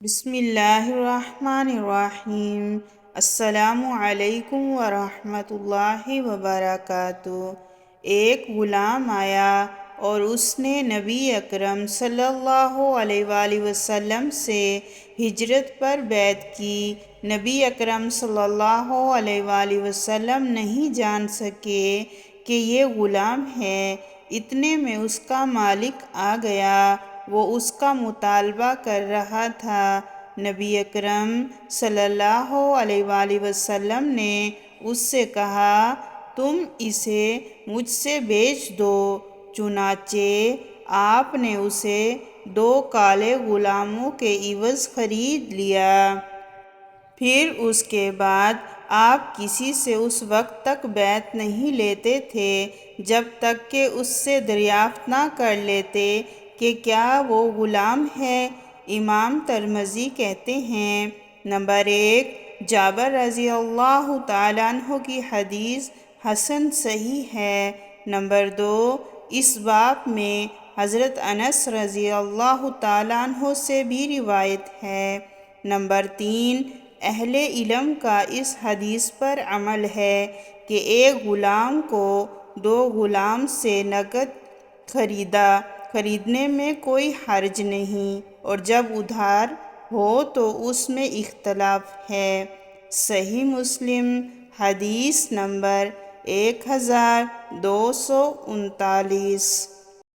بسم اللہ الرحمن الرحیم۔ السلام علیکم ورحمۃ اللہ وبرکاتہ۔ ایک غلام آیا اور اس نے نبی اکرم صلی اللہ علیہ وآلہ وسلم سے ہجرت پر بیعت کی۔ نبی اکرم صلی اللہ علیہ وآلہ وسلم نہیں جان سکے کہ یہ غلام ہے۔ اتنے میں اس کا مالک آ گیا۔ وہ اس کا مطالبہ کر رہا تھا۔ نبی اکرم صلی اللہ علیہ وآلہ وسلم نے اس سے کہا، تم اسے مجھ سے بیچ دو۔ چنانچہ آپ نے اسے 2 کالے غلاموں کے عوض خرید لیا۔ پھر اس کے بعد آپ کسی سے اس وقت تک بیعت نہیں لیتے تھے جب تک کہ اس سے دریافت نہ کر لیتے کہ کیا وہ غلام ہے۔ امام ترمذی کہتے ہیں، نمبر 1، جابر رضی اللہ تعالیٰ عنہ کی حدیث حسن صحیح ہے۔ نمبر 2، اس باب میں حضرت انس رضی اللہ تعالیٰ عنہ سے بھی روایت ہے۔ نمبر 3، اہل علم کا اس حدیث پر عمل ہے کہ ایک غلام کو 2 غلام سے نقد خریدنے میں کوئی حرج نہیں، اور جب ادھار ہو تو اس میں اختلاف ہے۔ صحیح مسلم حدیث نمبر 1239۔